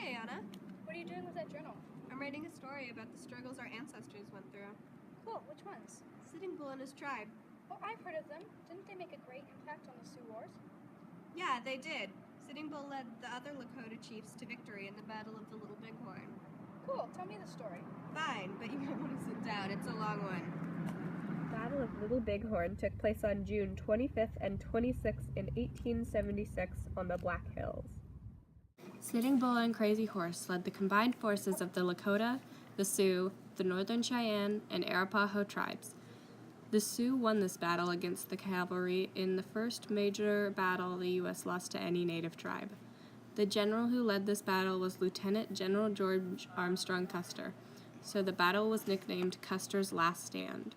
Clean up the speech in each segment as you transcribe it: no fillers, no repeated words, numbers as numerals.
Hi, Ayana. What are you doing with that journal? I'm writing a story about the struggles our ancestors went through. Cool, which ones? Sitting Bull and his tribe. Oh, I've heard of them. Didn't they make a great impact on the Sioux Wars? Yeah, they did. Sitting Bull led the other Lakota chiefs to victory in the Battle of the Little Bighorn. Cool, tell me the story. Fine, but you might want to sit down. It's a long one. The Battle of Little Bighorn took place on June 25th and 26th in 1876 on the Black Hills. Sitting Bull and Crazy Horse led the combined forces of the Lakota, the Sioux, the Northern Cheyenne, and Arapaho tribes. The Sioux won this battle against the cavalry in the first major battle the U.S. lost to any native tribe. The general who led this battle was Lieutenant General George Armstrong Custer, so the battle was nicknamed Custer's Last Stand.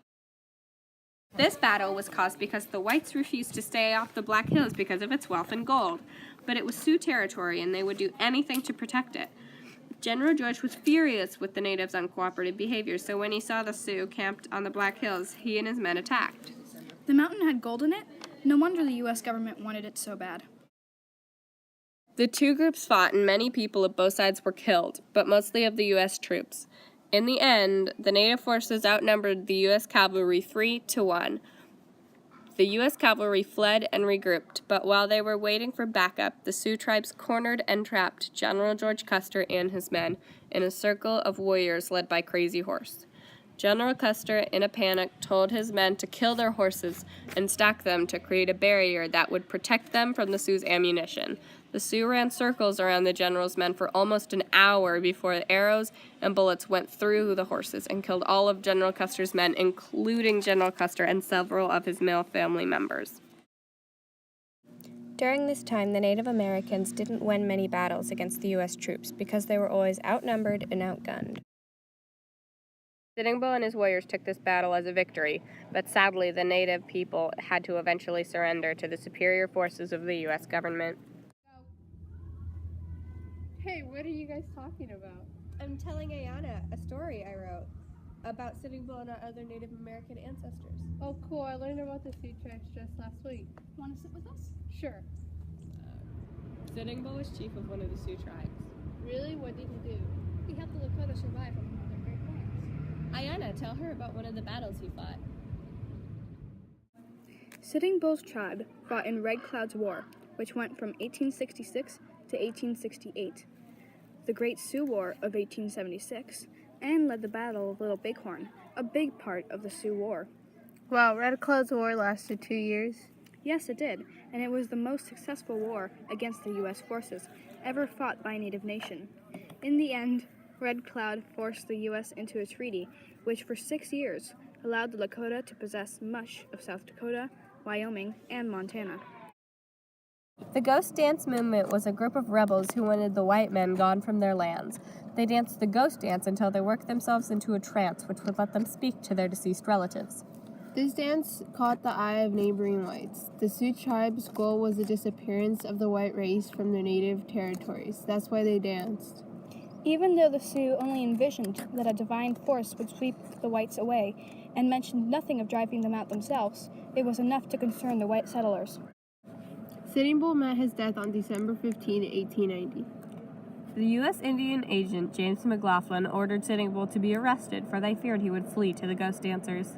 This battle was caused because the whites refused to stay off the Black Hills because of its wealth and gold, but it was Sioux territory and they would do anything to protect it. General George was furious with the natives' uncooperative behavior, so when he saw the Sioux camped on the Black Hills, he and his men attacked. The mountain had gold in it? No wonder the U.S. government wanted it so bad. The two groups fought and many people of both sides were killed, but mostly of the U.S. troops. In the end, the native forces outnumbered the U.S. cavalry 3-1. The U.S. cavalry fled and regrouped, but while they were waiting for backup, the Sioux tribes cornered and trapped General George Custer and his men in a circle of warriors led by Crazy Horse. General Custer, in a panic, told his men to kill their horses and stack them to create a barrier that would protect them from the Sioux's ammunition. The Sioux ran circles around the general's men for almost an hour before arrows and bullets went through the horses and killed all of General Custer's men, including General Custer and several of his male family members. During this time, the Native Americans didn't win many battles against the U.S. troops because they were always outnumbered and outgunned. Sitting Bull and his warriors took this battle as a victory, but sadly the native people had to eventually surrender to the superior forces of the U.S. government. Hey, what are you guys talking about? I'm telling Ayana a story I wrote about Sitting Bull and our other Native American ancestors. Oh, cool. I learned about the Sioux tribes just last week. Want to sit with us? Sure. Sitting Bull was chief of one of the Sioux tribes. Really? What did he do? He helped the Lakota survive from one of their great wars. Ayana, tell her about one of the battles he fought. Sitting Bull's tribe fought in Red Cloud's War, which went from 1866 to 1868, the Great Sioux War of 1876, and led the Battle of Little Bighorn, a big part of the Sioux War. Wow, Red Cloud's War lasted 2 years. Yes, it did, and it was the most successful war against the U.S. forces ever fought by a native nation. In the end, Red Cloud forced the U.S. into a treaty, which for 6 years allowed the Lakota to possess much of South Dakota, Wyoming, and Montana. The Ghost Dance movement was a group of rebels who wanted the white men gone from their lands. They danced the ghost dance until they worked themselves into a trance which would let them speak to their deceased relatives. This dance caught the eye of neighboring whites. The Sioux tribe's goal was the disappearance of the white race from their native territories. That's why they danced. Even though the Sioux only envisioned that a divine force would sweep the whites away and mentioned nothing of driving them out themselves, it was enough to concern the white settlers. Sitting Bull met his death on December 15, 1890. The U.S. Indian agent James McLaughlin ordered Sitting Bull to be arrested, for they feared he would flee to the ghost dancers.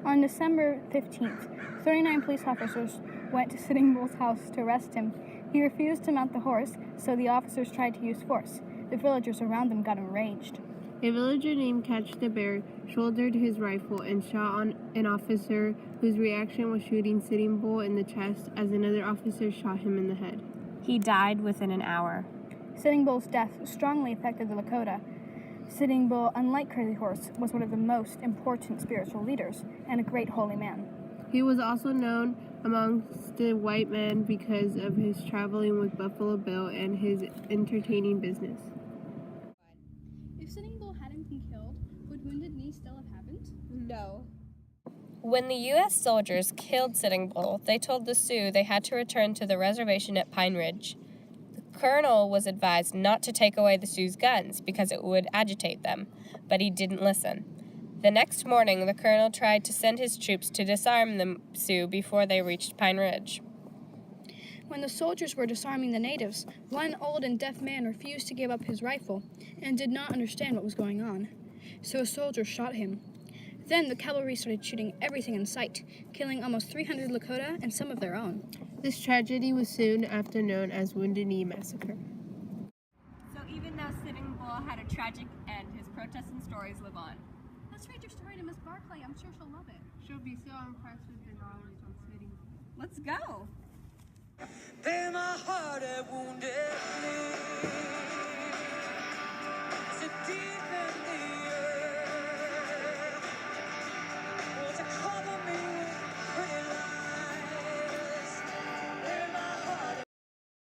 On December 15th, 39 police officers went to Sitting Bull's house to arrest him. He refused to mount the horse, so the officers tried to use force. The villagers around them got enraged. A villager named Catch the Bear shouldered his rifle and shot on an officer whose reaction was shooting Sitting Bull in the chest as another officer shot him in the head. He died within an hour. Sitting Bull's death strongly affected the Lakota. Sitting Bull, unlike Crazy Horse, was one of the most important spiritual leaders and a great holy man. He was also known amongst the white men because of his traveling with Buffalo Bill and his entertaining business. If Sitting Bull hadn't been killed, would Wounded Knee still have happened? No. When the U.S. soldiers killed Sitting Bull, they told the Sioux they had to return to the reservation at Pine Ridge. The colonel was advised not to take away the Sioux's guns because it would agitate them, but he didn't listen. The next morning, the colonel tried to send his troops to disarm the Sioux before they reached Pine Ridge. When the soldiers were disarming the natives, one old and deaf man refused to give up his rifle and did not understand what was going on. So a soldier shot him. Then the cavalry started shooting everything in sight, killing almost 300 Lakota and some of their own. This tragedy was soon after known as Wounded Knee Massacre. So even though Sitting Bull had a tragic end, his protests and stories live on. Let's read your story to Miss Barclay. I'm sure she'll love it. She'll be so impressed with the knowledge on Sitting Bull. Let's go! Pay my heart